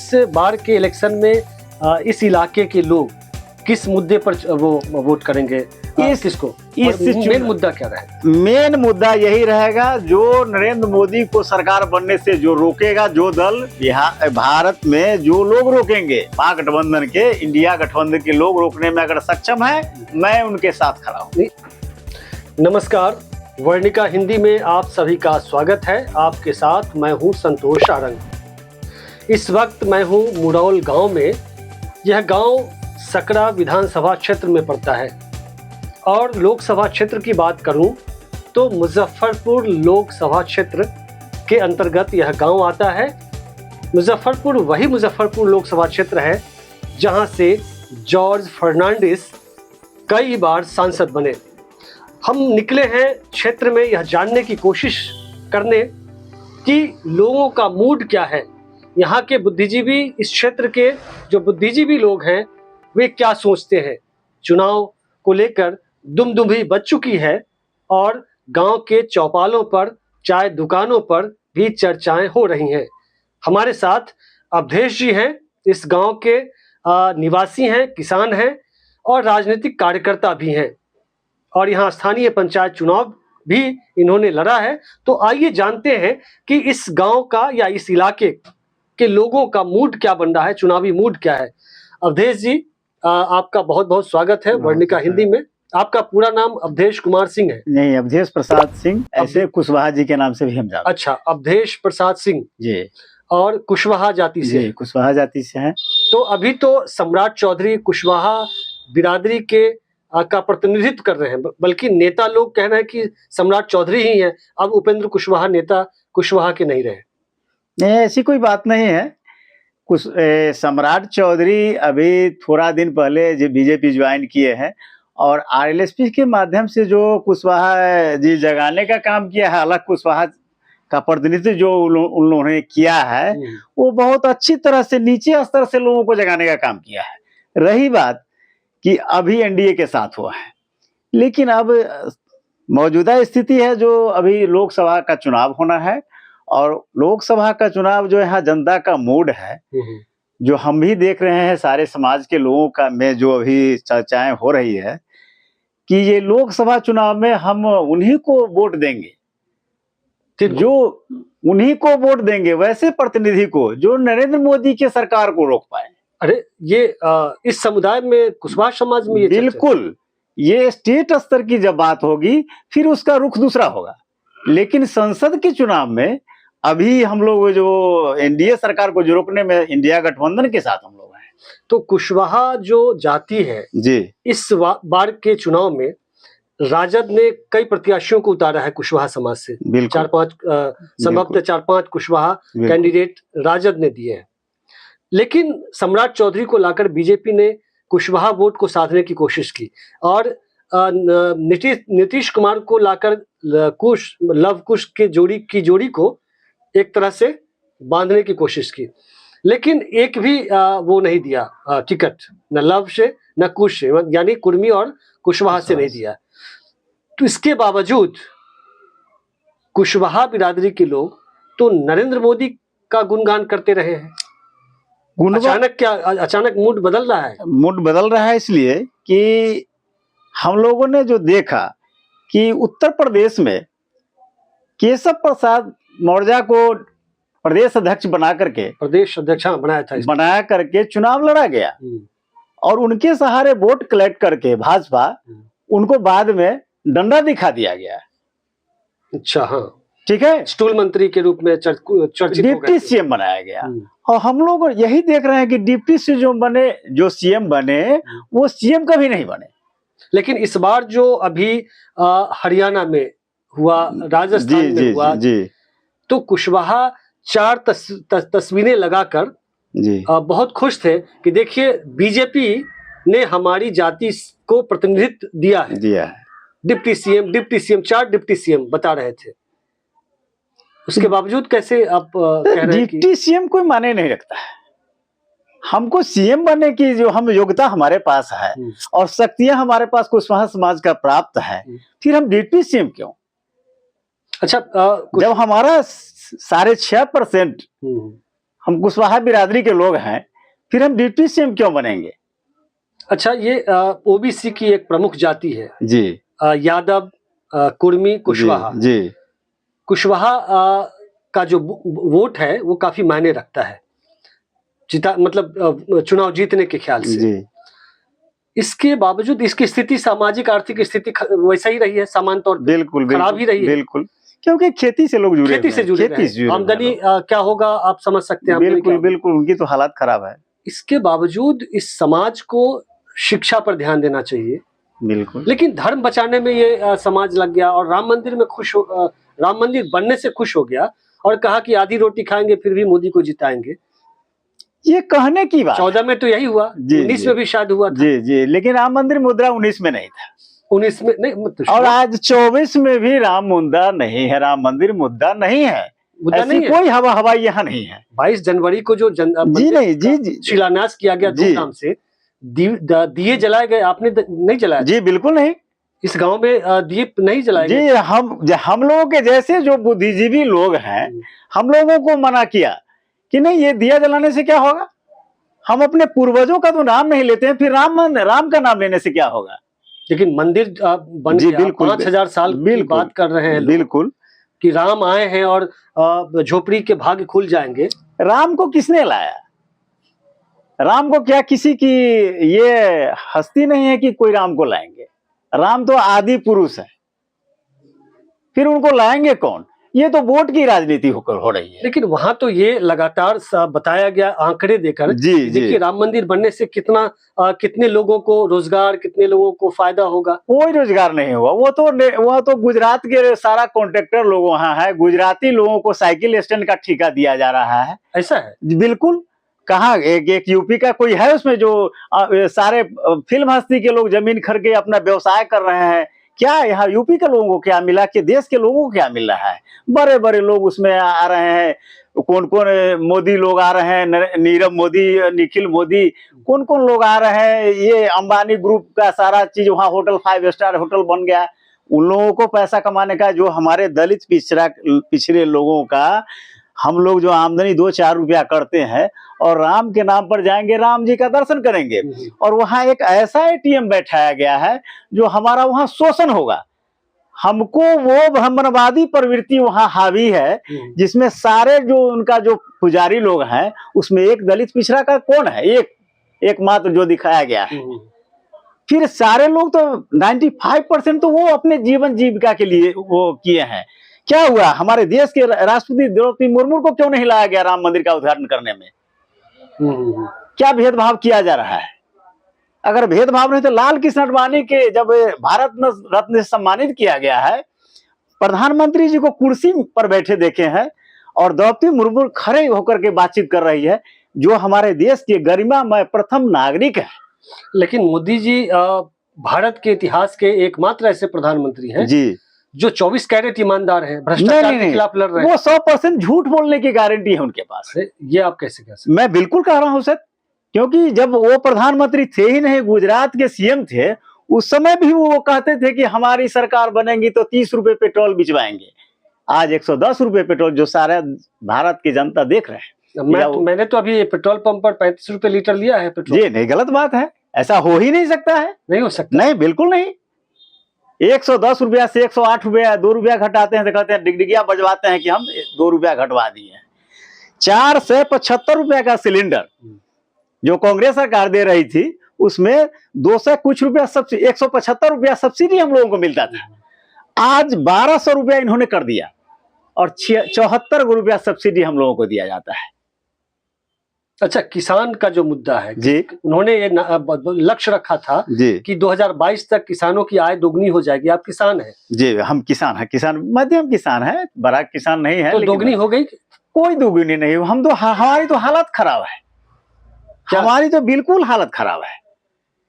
इस बार के इलेक्शन में इस इलाके के लोग किस मुद्दे पर वो वोट करेंगे, किसको, मेन मुद्दा क्या रहेगा? मेन मुद्दा यही रहेगा, जो नरेंद्र मोदी को सरकार बनने से जो रोकेगा, जो दल भारत में जो लोग रोकेंगे, महागठबंधन के, इंडिया गठबंधन के लोग रोकने में अगर सक्षम है, मैं उनके साथ खड़ा हूँ। नमस्कार, वर्णिका हिंदी में आप सभी का स्वागत है। आपके साथ मैं हूँ संतोष आरंग। इस वक्त मैं हूँ मुरौल गांव में। यह गांव सकरा विधानसभा क्षेत्र में पड़ता है और लोकसभा क्षेत्र की बात करूं तो मुजफ्फरपुर लोकसभा क्षेत्र के अंतर्गत यह गांव आता है। मुजफ्फरपुर वही मुजफ्फरपुर लोकसभा क्षेत्र है जहां से जॉर्ज फर्नांडिस कई बार सांसद बने। हम निकले हैं क्षेत्र में यह जानने की कोशिश करने कि लोगों का मूड क्या है, यहाँ के बुद्धिजीवी, इस क्षेत्र के जो बुद्धिजीवी लोग हैं वे क्या सोचते हैं। चुनाव को लेकर दुमदुमी बज चुकी है और गांव के चौपालों पर, चाय दुकानों पर भी चर्चाएं हो रही हैं। हमारे साथ अवधेश जी हैं, इस गांव के निवासी हैं, किसान हैं और राजनीतिक कार्यकर्ता भी हैं और यहाँ स्थानीय पंचायत चुनाव भी इन्होंने लड़ा है। तो आइए जानते हैं कि इस गांव का या इस इलाके के लोगों का मूड क्या बन रहा है, चुनावी मूड क्या है। अवधेश जी, आपका बहुत बहुत स्वागत है वर्णिका हिंदी में। आपका पूरा नाम अवधेश कुमार सिंह है? नहीं, अवधेश प्रसाद सिंह, ऐसे कुशवाहा जी के नाम से भी हम जानते हैं। अच्छा, अवधेश प्रसाद सिंह जी। और कुशवाहा जाति से? जी, कुशवाहा जाति से हैं। तो अभी तो सम्राट चौधरी कुशवाहा बिरादरी के का प्रतिनिधित्व कर रहे हैं, बल्कि नेता लोग कह रहे हैं कि सम्राट चौधरी ही हैं। अब उपेंद्र कुशवाहा नेता कुशवाहा के नहीं रहे। नहीं, ऐसी कोई बात नहीं है। सम्राट चौधरी अभी थोड़ा दिन पहले जो बीजेपी ज्वाइन किए हैं और आरएलएसपी के माध्यम से जो कुशवाहा जी जगाने का काम किया है, अलग कुशवाहा का प्रतिनिधित्व जो उन्होंने किया है, वो बहुत अच्छी तरह से नीचे स्तर से लोगों को जगाने का काम किया है। रही बात कि अभी एनडीए के साथ हुआ है, लेकिन अब मौजूदा स्थिति है जो अभी लोकसभा का चुनाव होना है और लोकसभा का चुनाव जो यहाँ जनता का मूड है, जो हम भी देख रहे हैं, सारे समाज के लोगों का में जो अभी चर्चाएं हो रही है कि ये लोकसभा चुनाव में हम उन्हीं को वोट देंगे, जो उन्हीं को वोट देंगे, वैसे प्रतिनिधि को जो नरेंद्र मोदी के सरकार को रोक पाए। अरे ये इस समुदाय में, कुशवाहा समाज में ये बिल्कुल, ये स्टेट स्तर की जब बात होगी फिर उसका रुख दूसरा होगा, लेकिन संसद के चुनाव में अभी हम लोग जो एनडीए सरकार को जो रोकने में इंडिया गठबंधन के साथ हम लोग हैं। तो कुशवाहा जो जाति है जी, इस बार के चुनाव में राजद ने कई प्रत्याशियों को उतारा है कुशवाहा समाज से। 4-5 संभवतः 4-5 कुशवाहा कैंडिडेट राजद ने दिए हैं, लेकिन सम्राट चौधरी को लाकर बीजेपी ने कुशवाहा वोट को साधने की कोशिश की और नीतीश कुमार को लाकर लव कुश के जोड़ी को एक तरह से बांधने की कोशिश की, लेकिन एक भी वो नहीं दिया टिकट, न लव से न कुश से, यानी कुर्मी और कुशवाहा से नहीं दिया। तो इसके बावजूद कुशवाहा बिरादरी के लोग तो नरेंद्र मोदी का गुणगान करते रहे हैं। अचानक मूड बदल रहा है? मूड बदल रहा है इसलिए कि हम लोगों ने जो देखा कि उत्तर प्रदेश में केशव प्रसाद मौर्य को प्रदेश अध्यक्ष बना करके, प्रदेश अध्यक्ष बनाया था, बनाया करके चुनाव लड़ा गया और उनके सहारे वोट कलेक्ट करके भाजपा उनको बाद में डंडा दिखा दिया गया। अच्छा, हाँ, ठीक है, स्टूल मंत्री के रूप में चर्चित डिप्टी सीएम बनाया गया। और हम लोग यही देख रहे हैं कि डिप्टी से जो सीएम बने वो सीएम कभी नहीं बने। लेकिन इस बार जो अभी हरियाणा में हुआ, राजस्थान में हुआ जी, तो कुशवाहा 4 तस्वीरें लगाकर बहुत खुश थे कि देखिए बीजेपी ने हमारी जाति को प्रतिनिधित्व दिया है। डिप्टी सीएम 4 डिप्टी सीएम बता रहे थे। उसके बावजूद कैसे आप कह रहे हैं? डिप्टी सीएम कोई माने नहीं रखता है। हमको सीएम बनने की जो हम योग्यता हमारे पास है और शक्तियां हमारे पास कुशवाहा समाज का प्राप्त है, फिर हम डिप्टी सीएम क्यों? अच्छा, जब हमारा 6.5% हम कुशवाहा बिरादरी के लोग हैं, फिर हम डिप्टी सीएम क्यों बनेंगे? अच्छा, ये ओबीसी की एक प्रमुख जाति है जी यादव, कुर्मी, कुशवाहा। जी जी कुशवाहा का जो वोट है वो काफी मायने रखता है मतलब चुनाव जीतने के ख्याल से। जी इसके बावजूद इसकी स्थिति, सामाजिक आर्थिक स्थिति वैसा ही रही है, सामान्य तौर पे बिल्कुल खराब ही रही है। बिल्कुल, क्योंकि खेती से लोग जुड़े खेती से जुड़े रहे हैं। आमदनी क्या होगा आप समझ सकते हैं। बिल्कुल बिल्कुल, उनकी तो हालत खराब है। इसके बावजूद इस समाज को शिक्षा पर ध्यान देना चाहिए। बिल्कुल, लेकिन धर्म बचाने में ये समाज लग गया और राम मंदिर में राम मंदिर बनने से खुश हो गया और कहा कि आधी रोटी खाएंगे फिर भी मोदी को जिताएंगे। ये कहने की बात। 14 में तो यही हुआ, 19 में भी शायद हुआ था। जी जी, लेकिन राम मंदिर मुद्रा 19 में नहीं था, 19 में नहीं, और आज 24 में भी राम मुद्दा नहीं है, राम मंदिर मुद्दा नहीं है, मुद्दा नहीं है। कोई हवाई यहाँ नहीं है। 22 जनवरी को जो जी शिलान्यास किया गया धूमधाम से, दिए जलाए गए, आपने नहीं जलाया? जी बिल्कुल नहीं, इस गांव में दिए नहीं जलाए गए। जी, हम लोगों के जैसे जो बुद्धिजीवी लोग हैं, हम लोगों को मना किया कि नहीं, ये दिया जलाने से क्या होगा, हम अपने पूर्वजों का तो नाम नहीं लेते हैं, फिर राम का नाम लेने से क्या होगा। लेकिन मंदिर बन गया, 5000 साल की बात कर रहे हैं। बिल्कुल, कि राम आए हैं और झोपड़ी के भाग्य खुल जाएंगे। राम को किसने लाया? राम को क्या किसी की ये हस्ती नहीं है कि कोई राम को लाएंगे? राम तो आदि पुरुष है, फिर उनको लाएंगे कौन? ये तो वोट की राजनीति हो रही है। लेकिन वहां तो ये लगातार बताया गया आंकड़े देकर, देखिए राम मंदिर बनने से कितने लोगों को रोजगार, कितने लोगों को फायदा होगा। कोई रोजगार नहीं हुआ। वो तो गुजरात के सारा कॉन्ट्रैक्टर लोग वहां है, गुजराती लोगों को साइकिल स्टैंड का ठेका दिया जा रहा है। ऐसा है? बिल्कुल। कहाँ एक यूपी का कोई है उसमें जो सारे फिल्म हस्ती के लोग जमीन खरीद के अपना व्यवसाय कर रहे हैं? क्या यहाँ यूपी के लोगों को क्या मिला कि देश के लोगों को क्या मिल रहा है? बड़े बड़े लोग उसमें आ रहे हैं। कौन कौन मोदी लोग आ रहे हैं, नीरव मोदी, निखिल मोदी, कौन कौन लोग आ रहे हैं। ये अंबानी ग्रुप का सारा चीज वहाँ होटल 5 स्टार होटल बन गया। उन लोगों को पैसा कमाने का, जो हमारे दलित पिछड़े लोगों का, हम लोग जो आमदनी 2-4 रुपया करते हैं और राम के नाम पर जाएंगे, राम जी का दर्शन करेंगे, और वहां एक ऐसा एटीएम बैठाया गया है जो हमारा वहां शोषण होगा। हमको वो ब्राह्मणवादी प्रवृत्ति वहां हावी है, जिसमें सारे जो उनका जो पुजारी लोग हैं, उसमें एक दलित पिछड़ा का कौन है? एक मात्र जो दिखाया गया है। फिर सारे लोग तो 95% तो वो अपने जीवन जीविका के लिए वो किए हैं। क्या हुआ? हमारे देश के राष्ट्रपति द्रौपदी मुर्मू को क्यों नहीं लाया गया राम मंदिर का उद्घाटन करने में? क्या भेदभाव किया जा रहा है? अगर भेदभाव नहीं तो लाल कृष्ण आडवाणी के जब भारत रत्न से सम्मानित किया गया है, प्रधानमंत्री जी को कुर्सी पर बैठे देखे हैं और द्रौपदी मुर्मू खड़े होकर के बातचीत कर रही है, जो हमारे देश के गरिमामय प्रथम नागरिक है। लेकिन मोदी जी भारत के इतिहास के एकमात्र ऐसे प्रधानमंत्री हैं जी जो 24 कैरेट ईमानदार हैं, भ्रष्टाचार के खिलाफ लड़ रहे हैं। वो 100% झूठ बोलने की गारंटी है उनके पास। ये आप कैसे कह सकते? मैं बिल्कुल कह रहा हूं सर, क्योंकि जब वो प्रधानमंत्री थे ही नहीं, गुजरात के सीएम थे, उस समय भी वो कहते थे कि हमारी सरकार बनेगी तो 30 रुपए पेट्रोल बिचवाएंगे। आज 110 रुपए पेट्रोल, जो सारा भारत की जनता देख रहे हैं। मैंने तो अभी पेट्रोल पंप पर 35 रुपए लीटर लिया है पेट्रोल। ये नहीं, गलत बात है, ऐसा हो ही नहीं सकता है। नहीं हो सकता, नहीं, बिल्कुल नहीं। 110 रुपया से 108 रुपया, 2 रुपया घटाते हैं तो कहते हैं, डिगडिगिया बजवाते हैं कि हम 2 रुपया घटवा दिए। 475 रुपया का सिलेंडर जो कांग्रेस सरकार दे रही थी, उसमें 200 कुछ रुपया सब्सिडी, 175 रुपया सब्सिडी हम लोगों को मिलता था। आज 1200 रुपया इन्होंने कर दिया और 74 रुपया सब्सिडी हम लोगों को दिया जाता है। अच्छा, किसान का जो मुद्दा है जी, उन्होंने ये लक्ष्य रखा था जी कि 2022 तक किसानों की आय दोगुनी हो जाएगी। आप किसान हैं? जी, हम किसान हैं, किसान मध्यम किसान है, बड़ा किसान नहीं है। तो दोगुनी हो गई? कोई दोगुनी नहीं, हम तो हमारी तो हालत खराब है। हमारी तो बिल्कुल हालत खराब है।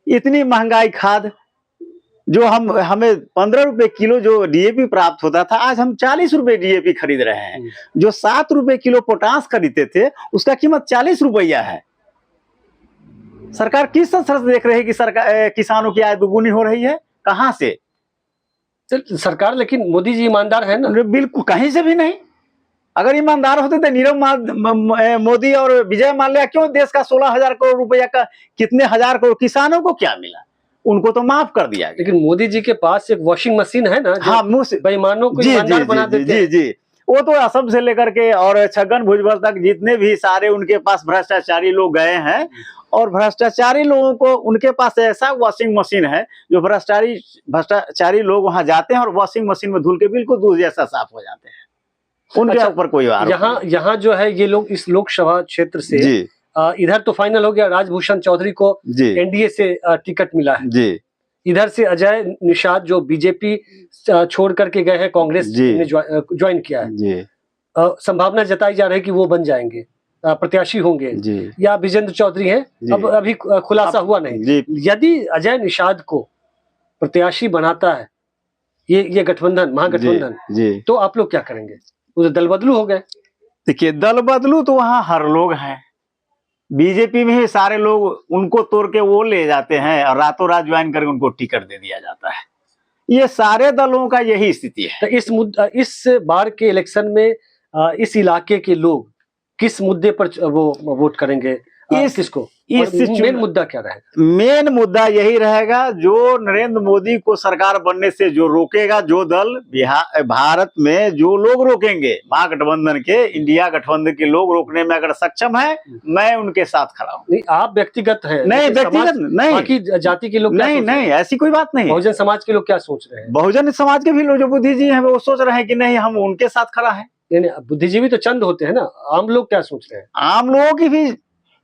इतनी महंगाई खाद, जो हमें 15 रुपए किलो जो डीएपी प्राप्त होता था, आज हम 40 रुपए डीएपी खरीद रहे हैं। जो 7 रुपए किलो पोटास खरीदते थे, उसका कीमत 40 रुपया है। सरकार किस तरह से देख रही है कि सरकार किसानों की आय दुगुनी हो रही है? कहां से सरकार? लेकिन मोदी जी ईमानदार है ना? बिल्कुल, कहीं से भी नहीं। अगर ईमानदार होते तो मोदी और विजय माल्या क्यों देश का 16,000 करोड़ रुपया का कितने हजार करोड़ किसानों को क्या मिला, उनको तो माफ कर दिया गया। लेकिन मोदी जी के पास एक वॉशिंग मशीन है ना, जो हाँ, मुंह से बेईमानों को ईमानदार बना देते हैं। जी, वो तो असम से लेकर के और छगन भुजबल तक जितने भी सारे उनके पास भ्रष्टाचारी लोग गए हैं, और भ्रष्टाचारी लोगों को उनके पास ऐसा वॉशिंग मशीन है जो भ्रष्टाचारी लोग वहां जाते हैं और वॉशिंग मशीन में धुल के बिल्कुल दूध जैसा साफ हो जाते हैं। उनके ऊपर कोई आरोप नहीं। यहाँ जो है ये लोग इस लोकसभा क्षेत्र से इधर तो फाइनल हो गया, राजभूषण चौधरी को एनडीए से टिकट मिला है जी। इधर से अजय निषाद जो बीजेपी छोड़ करके गए हैं, कांग्रेस ने ज्वाइन किया है, संभावना जताई जा रही है कि वो बन जाएंगे, प्रत्याशी होंगे, या विजेंद्र चौधरी हैं, अब अभी खुलासा हुआ नहीं। यदि अजय निषाद को प्रत्याशी बनाता है ये गठबंधन, महागठबंधन, तो आप लोग क्या करेंगे? वो दल बदलू हो गए। देखिए, दल बदलू तो वहां हर लोग हैं, बीजेपी में ही सारे लोग उनको तोड़ के वो ले जाते हैं और रातों रात ज्वाइन करके उनको टिकट दे दिया जाता है। ये सारे दलों का यही स्थिति है। तो इस बार के इलेक्शन में इस इलाके के लोग किस मुद्दे पर वो वोट करेंगे? किसको? मेन मुद्दा क्या रहेगा? मेन मुद्दा यही रहेगा, जो नरेंद्र मोदी को सरकार बनने से जो रोकेगा, जो दल भारत में जो लोग रोकेंगे, महागठबंधन के, इंडिया गठबंधन के लोग रोकने में अगर सक्षम है, मैं उनके साथ खड़ा हूँ। नहीं, आप व्यक्तिगत हैं? नहीं, व्यक्तिगत नहीं, बाकी जाति के लोग नहीं, ऐसी कोई बात नहीं। बहुजन समाज के लोग क्या सोच रहे हैं? बहुजन समाज के भी लोग जो बुद्धिजीवी हैं वो सोच रहे हैं कि नहीं, हम उनके साथ खड़ा है। बुद्धिजीवी तो चंद होते हैं ना, आम लोग क्या सोच रहे हैं? आम लोगों की भी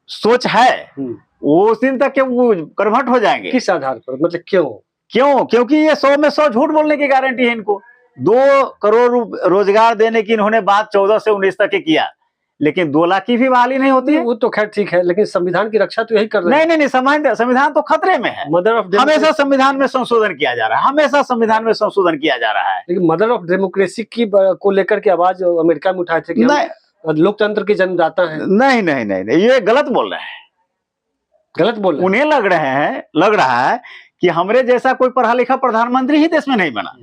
सोच है, वो उस दिन तक वो कन्वर्ट हो जाएंगे। किस आधार पर, मतलब क्यों? क्योंकि ये 100 में 100 झूठ बोलने की गारंटी है इनको। 2 करोड़ रोजगार देने की इन्होंने बात 14 से 19 तक के किया, लेकिन 2 लाख की भी बहाली नहीं होती है। वो तो खैर ठीक है, लेकिन संविधान की रक्षा तो यही कर रहे हैं। नहीं, संविधान तो खतरे में है। मदर ऑफ हमेशा संविधान में संशोधन किया जा रहा है, हमेशा संविधान में संशोधन किया जा रहा है। लेकिन मदर ऑफ डेमोक्रेसी की को लेकर के आवाज अमेरिका में उठाए थे कि लोकतंत्र के जन्मदाता है। नहीं, ये गलत बोल रहे हैं। उन्हें लग रहा है कि हमरे जैसा कोई पढ़ा लिखा प्रधानमंत्री ही देश में नहीं बना।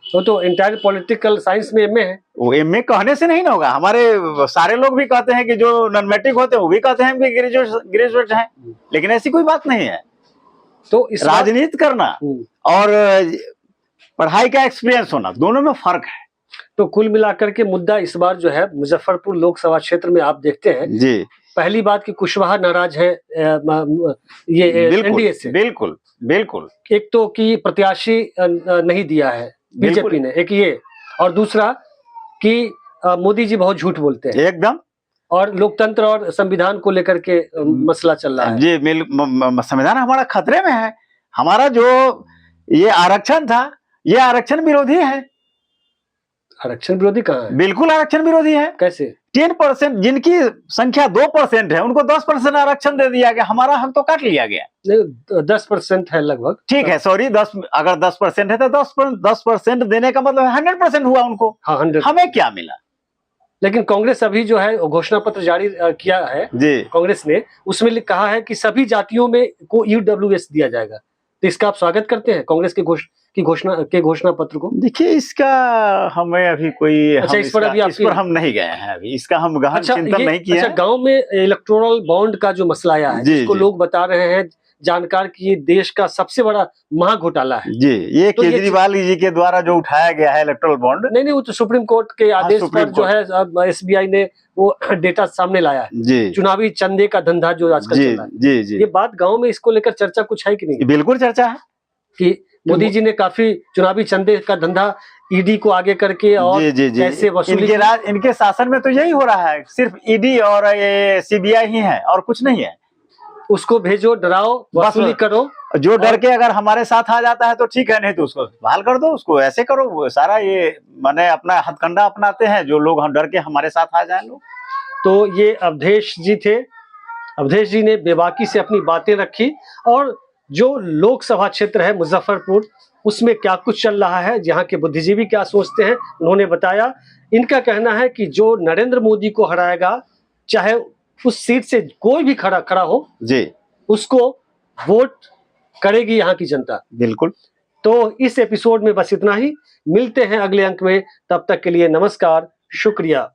वो तो इंटायर पॉलिटिकल साइंस में एमए है। वो एमए कहने से नहीं ना होगा। हमारे सारे लोग भी कहते हैं कि जो नॉन मैट्रिक होते हैं वो भी कहते हैं कि ग्रेजुएट हैं, लेकिन ऐसी कोई बात नहीं है। तो इस राजनीति करना और पढ़ाई का एक्सपीरियंस होना, दोनों में फर्क है। तो कुल मिलाकर के मुद्दा इस बार जो है मुजफ्फरपुर लोकसभा क्षेत्र में आप देखते हैं जी, पहली बात कि कुशवाहा नाराज है ये एनडीए से। बिल्कुल। एक तो कि प्रत्याशी नहीं दिया है बीजेपी ने, एक ये, और दूसरा कि मोदी जी बहुत झूठ बोलते हैं एकदम, और लोकतंत्र और संविधान को लेकर के मसला चल रहा है। जी, संविधान हमारा खतरे में है। हमारा जो ये आरक्षण था, ये आरक्षण विरोधी है। आरक्षण विरोधी कहाँ है? बिल्कुल आरक्षण विरोधी है। कैसे? 10%, जिनकी संख्या 2% है, उनको 10% आरक्षण दे दिया गया। हमारा हक तो काट लिया गया। 10% है लगभग। ठीक है, सॉरी, 10, अगर 10% है तो 10% देने का मतलब 100% हुआ उनको। हाँ, 100। हमें क्या मिला? लेकिन कांग्रेस अभी जो है घोषणा पत्र जारी किया है जी, कांग्रेस ने, उसमें कहा है कि सभी जातियों में को ईडब्ल्यूएस दिया जाएगा। तो इसका आप स्वागत करते हैं कांग्रेस की घोषणा पत्र को? देखिए, इसका हमें अभी कोई इस पर हम नहीं गए हैं अभी, इसका हम गहन चिंतन नहीं किया। अच्छा, गांव में इलेक्टोरल बॉन्ड का जो मसला आया है, जिसको लोग बता रहे हैं जानकार कि ये देश का सबसे बड़ा महाघोटाला है जी, ये तो केजरीवाल जी के द्वारा जो उठाया गया है इलेक्टोरल बॉन्ड। नहीं, वो तो सुप्रीम कोर्ट के आदेश पर जो है एसबीआई ने वो डेटा सामने लाया है जी, चुनावी चंदे का धंधा जो आजकल चल रहा है जी। ये बात गाँव में इसको लेकर चर्चा कुछ है कि नहीं? बिल्कुल चर्चा है कि मोदी जी ने काफी चुनावी चंदे का धंधा ईडी को आगे करके और कैसे वसूली। इनके शासन में तो यही हो रहा है, सिर्फ ईडी और ये सीबीआई ही है और कुछ नहीं है। उसको भेजो, डराओ, वसूली करो। जो डर के अगर हमारे साथ आ जाता है तो ठीक है, नहीं तो उसको बहाल कर दो, उसको ऐसे करो। सारा ये माने अपना हथकंडा अपनाते हैं जो लोग डर के हमारे साथ आ जाए लोग। तो ये अवधेश जी थे। अवधेश जी ने बेबाकी से अपनी बातें रखी, और जो लोकसभा क्षेत्र है मुजफ्फरपुर, उसमें क्या कुछ चल रहा है, जहाँ के बुद्धिजीवी क्या सोचते हैं, उन्होंने बताया। इनका कहना है कि जो नरेंद्र मोदी को हराएगा, चाहे उस सीट से कोई भी खड़ा हो जी, उसको वोट करेगी यहाँ की जनता। बिल्कुल। तो इस एपिसोड में बस इतना ही। मिलते हैं अगले अंक में, तब तक के लिए नमस्कार, शुक्रिया।